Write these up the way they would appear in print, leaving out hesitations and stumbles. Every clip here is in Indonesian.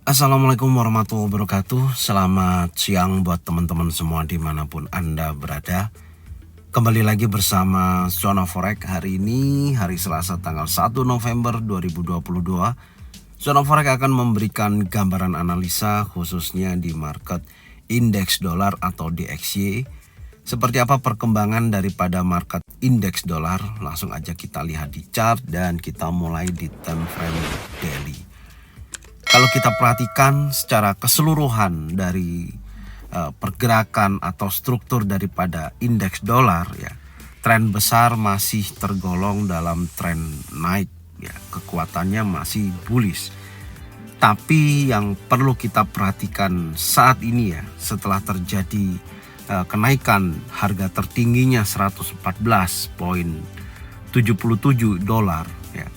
Assalamualaikum warahmatullahi wabarakatuh. Selamat siang buat teman-teman semua dimanapun Anda berada. Kembali lagi bersama Zona Forex. Hari ini hari Selasa tanggal 1 November 2022. Zona Forex akan memberikan gambaran analisa khususnya di market indeks dolar atau DXY. Seperti apa perkembangan daripada market indeks dolar? Langsung aja kita lihat di chart dan kita mulai di time frame daily. Kalau kita perhatikan secara keseluruhan dari pergerakan atau struktur daripada indeks dolar ya, tren besar masih tergolong dalam tren naik ya, kekuatannya masih bullish. Tapi yang perlu kita perhatikan saat ini ya, setelah terjadi kenaikan harga tertingginya 114,77 dolar ya.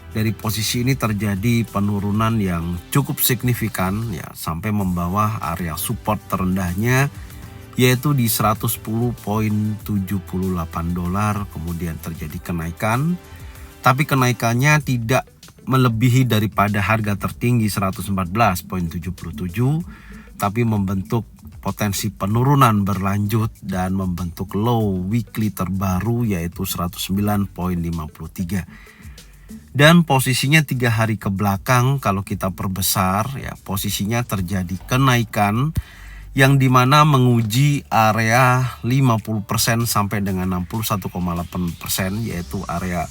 Dari posisi ini terjadi penurunan yang cukup signifikan ya, sampai membawa area support terendahnya yaitu di 110,78 dolar. Kemudian terjadi kenaikan, tapi kenaikannya tidak melebihi daripada harga tertinggi 114,77, tapi membentuk potensi penurunan berlanjut dan membentuk low weekly terbaru yaitu 109,53. Dan posisinya 3 hari ke belakang kalau kita perbesar ya, posisinya terjadi kenaikan yang dimana menguji area 50% sampai dengan 61,8%, yaitu area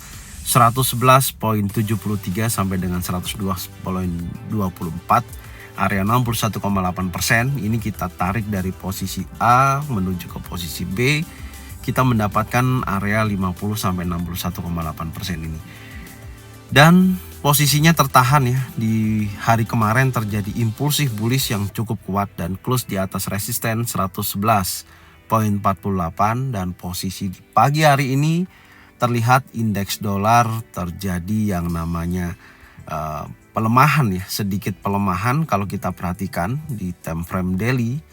111,73 sampai dengan 102,24, area 61,8%. Ini kita tarik dari posisi A menuju ke posisi B, kita mendapatkan area 50 sampai 61,8% ini. Dan posisinya tertahan ya, di hari kemarin terjadi impulsif bullish yang cukup kuat dan close di atas resisten 111,48. Dan posisi di pagi hari ini terlihat indeks dolar terjadi yang namanya pelemahan ya, sedikit pelemahan kalau kita perhatikan di time frame daily.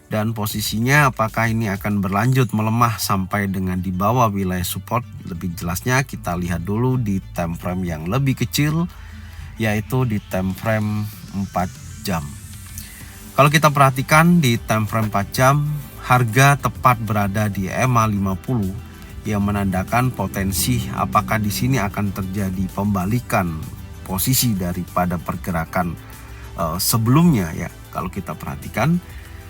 Dan posisinya apakah ini akan berlanjut melemah sampai dengan di bawah wilayah support? Lebih jelasnya kita lihat dulu di time frame yang lebih kecil, yaitu di time frame 4 jam. Kalau kita perhatikan di time frame 4 jam, harga tepat berada di EMA 50 yang menandakan potensi apakah di sini akan terjadi pembalikan posisi daripada pergerakan sebelumnya ya. Kalau kita perhatikan,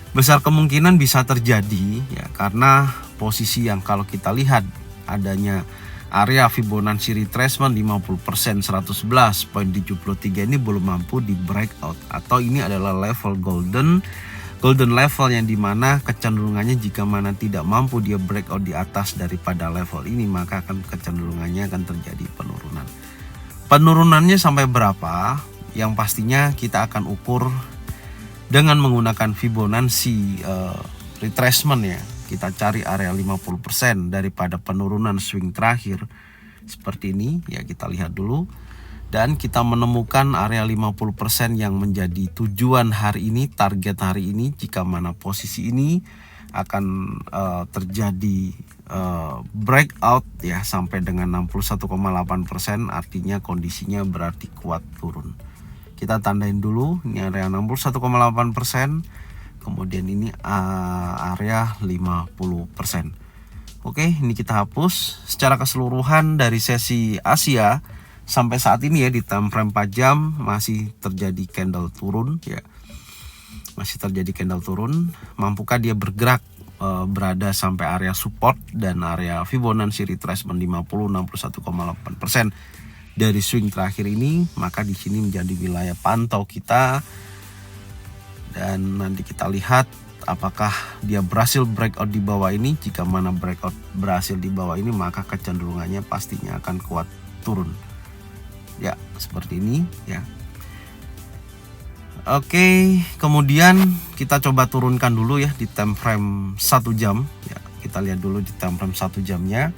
besar kemungkinan bisa terjadi ya, karena posisi yang kalau kita lihat adanya area Fibonacci retracement 50% 111,73 ini belum mampu di breakout, atau ini adalah level golden level yang dimana kecenderungannya jika mana tidak mampu dia breakout di atas daripada level ini, maka akan kecenderungannya akan terjadi penurunan. Penurunannya sampai berapa? Yang pastinya kita akan ukur dengan menggunakan Fibonacci retracement ya. Kita cari area 50% daripada penurunan swing terakhir seperti ini ya, kita lihat dulu. Dan kita menemukan area 50% yang menjadi tujuan hari ini, target hari ini, jika mana posisi ini akan terjadi breakout ya sampai dengan 61,8%, artinya kondisinya berarti kuat turun. Kita tandain dulu, ini area 61,8%, kemudian ini area 50%. Oke, ini kita hapus. Secara keseluruhan dari sesi Asia sampai saat ini ya, di time frame 4 jam masih terjadi candle turun ya. Masih terjadi candle turun. Mampukah dia bergerak berada sampai area support dan area Fibonacci retracement 50 61,8% dari swing terakhir ini? Maka di sini menjadi wilayah pantau kita, dan nanti kita lihat apakah dia berhasil breakout di bawah ini. Jika mana breakout berhasil di bawah ini, maka kecenderungannya pastinya akan kuat turun ya, seperti ini ya. Oke, kemudian kita coba turunkan dulu ya di time frame 1 jam ya. Kita lihat dulu di time frame 1 jamnya.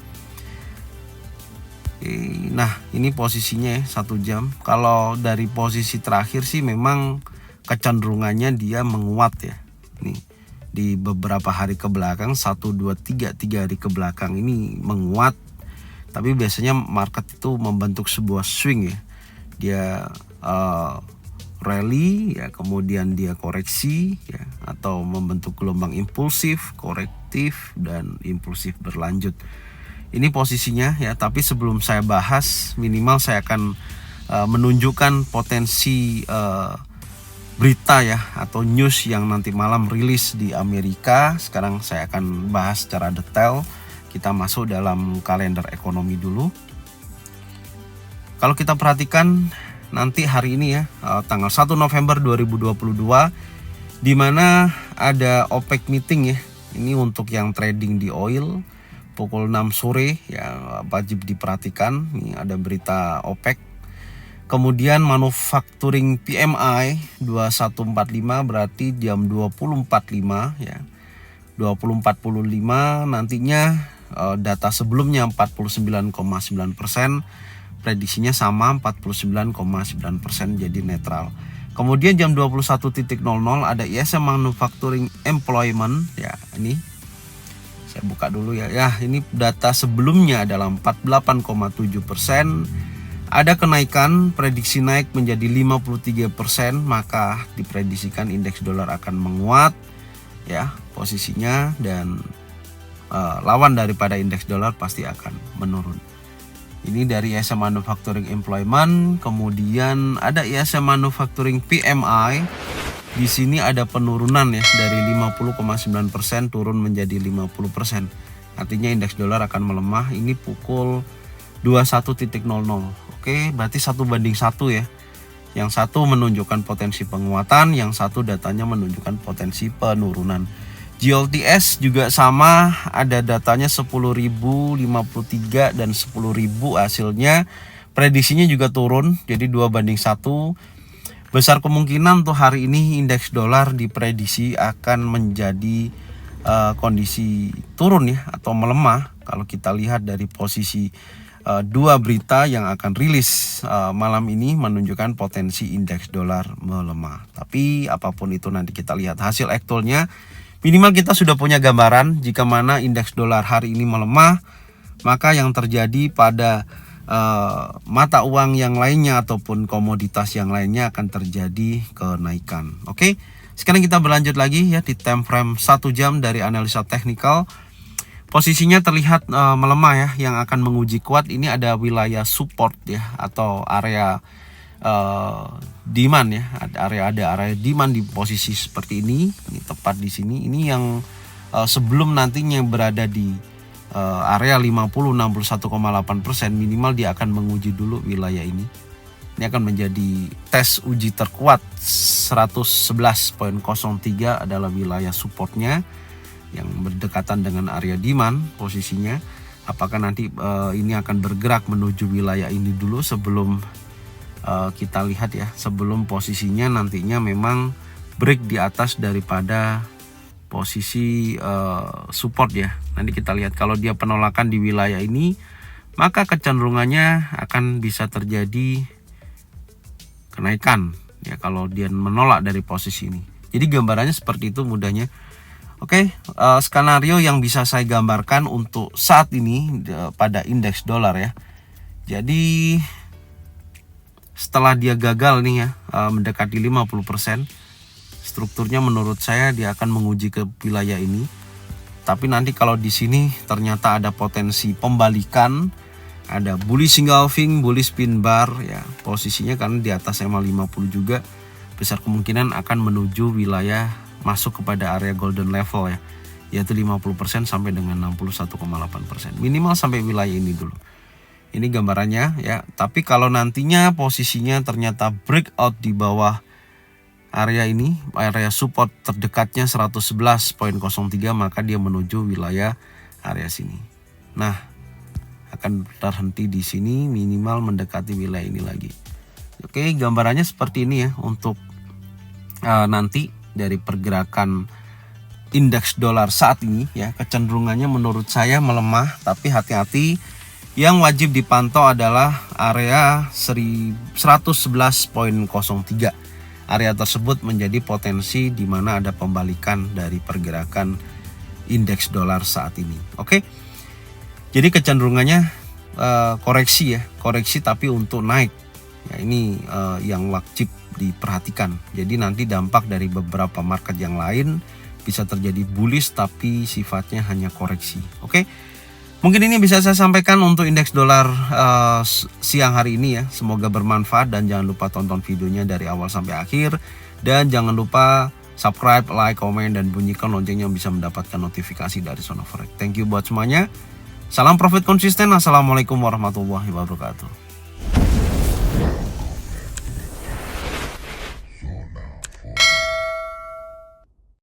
Nah, ini posisinya ya, 1 jam. Kalau dari posisi terakhir sih memang kecenderungannya dia menguat ya. Nih, di beberapa hari ke belakang, 1 2 3 hari ke belakang ini menguat. Tapi biasanya market itu membentuk sebuah swing ya. Dia rally ya, kemudian dia koreksi ya, atau membentuk gelombang impulsif, korektif, dan impulsif berlanjut. Ini posisinya ya, tapi sebelum saya bahas, minimal saya akan menunjukkan potensi berita ya atau news yang nanti malam rilis di Amerika. Sekarang saya akan bahas secara detail. Kita masuk dalam kalender ekonomi dulu. Kalau kita perhatikan nanti hari ini ya, tanggal 1 November 2022, di mana ada OPEC meeting ya. Ini untuk yang trading di oil pukul 6 sore ya, wajib diperhatikan. Ini ada berita OPEC. Kemudian manufacturing PMI 2145 berarti jam 20.45 ya. 20.45 nantinya data sebelumnya 49,9%, prediksinya sama 49,9%, jadi netral. Kemudian jam 21.00 ada ISM Manufacturing Employment ya, ini saya buka dulu ya. Ya, ini data sebelumnya adalah 48,7%. Ada kenaikan, prediksi naik menjadi 53%, maka diprediksikan indeks dolar akan menguat ya posisinya, dan lawan daripada indeks dolar pasti akan menurun. Ini dari ISM Manufacturing Employment. Kemudian ada ISM Manufacturing PMI. Di sini ada penurunan ya, dari 50,9% turun menjadi 50%. Artinya indeks dolar akan melemah. Ini pukul 21.00. Oke, berarti 1:1 ya. Yang satu menunjukkan potensi penguatan, yang satu datanya menunjukkan potensi penurunan. GLTS juga sama, ada datanya 10.053 dan 10.000 hasilnya. Prediksinya juga turun, jadi 2:1. Besar kemungkinan untuk hari ini indeks dolar diprediksi akan menjadi kondisi turun ya, atau melemah. Kalau kita lihat dari posisi dua berita yang akan rilis malam ini menunjukkan potensi indeks dolar melemah. Tapi apapun itu nanti kita lihat hasil aktualnya. Minimal kita sudah punya gambaran jika mana indeks dolar hari ini melemah, maka yang terjadi pada mata uang yang lainnya ataupun komoditas yang lainnya akan terjadi kenaikan. Oke, sekarang kita berlanjut lagi ya di time frame 1 jam dari analisa teknikal. Posisinya terlihat melemah ya, yang akan menguji kuat ini ada wilayah support ya, atau area demand ya. Ada area demand di posisi seperti ini tepat di sini. Ini yang sebelum nantinya berada di area 61,8%, minimal dia akan menguji dulu wilayah ini. Ini akan menjadi tes uji terkuat. 111.03 adalah wilayah supportnya yang berdekatan dengan area demand posisinya. Apakah nanti ini akan bergerak menuju wilayah ini dulu sebelum kita lihat ya, sebelum posisinya nantinya memang break di atas daripada posisi support ya. Nanti kita lihat kalau dia penolakan di wilayah ini, maka kecenderungannya akan bisa terjadi kenaikan ya kalau dia menolak dari posisi ini. Jadi gambarannya seperti itu mudahnya. Oke, skenario yang bisa saya gambarkan untuk saat ini pada indeks dolar ya. Jadi setelah dia gagal nih ya, mendekati 50%, strukturnya menurut saya dia akan menguji ke wilayah ini. Tapi nanti kalau di sini ternyata ada potensi pembalikan, ada bullish engulfing, bullish pin bar ya, posisinya karena di atas EMA 50 juga, besar kemungkinan akan menuju wilayah masuk kepada area golden level ya, yaitu 50% sampai dengan 61,8%. Minimal sampai wilayah ini dulu. Ini gambarannya ya. Tapi kalau nantinya posisinya ternyata breakout di bawah area ini, area support terdekatnya 111.03, maka dia menuju wilayah area sini. Nah, akan terhenti di sini minimal mendekati wilayah ini lagi. Oke, gambarannya seperti ini ya untuk nanti dari pergerakan indeks dolar saat ini ya. Kecenderungannya menurut saya melemah, tapi hati-hati, yang wajib dipantau adalah area 111.03. Area tersebut menjadi potensi di mana ada pembalikan dari pergerakan indeks dolar saat ini. Oke, jadi kecenderungannya koreksi ya, koreksi tapi untuk naik ya. Ini yang wajib diperhatikan. Jadi nanti dampak dari beberapa market yang lain bisa terjadi bullish tapi sifatnya hanya koreksi. Oke. Mungkin ini bisa saya sampaikan untuk indeks dolar siang hari ini ya. Semoga bermanfaat dan jangan lupa tonton videonya dari awal sampai akhir. Dan jangan lupa subscribe, like, komen, dan bunyikan loncengnya bisa mendapatkan notifikasi dari Sonoforex. Thank you buat semuanya. Salam profit konsisten. Assalamualaikum warahmatullahi wabarakatuh.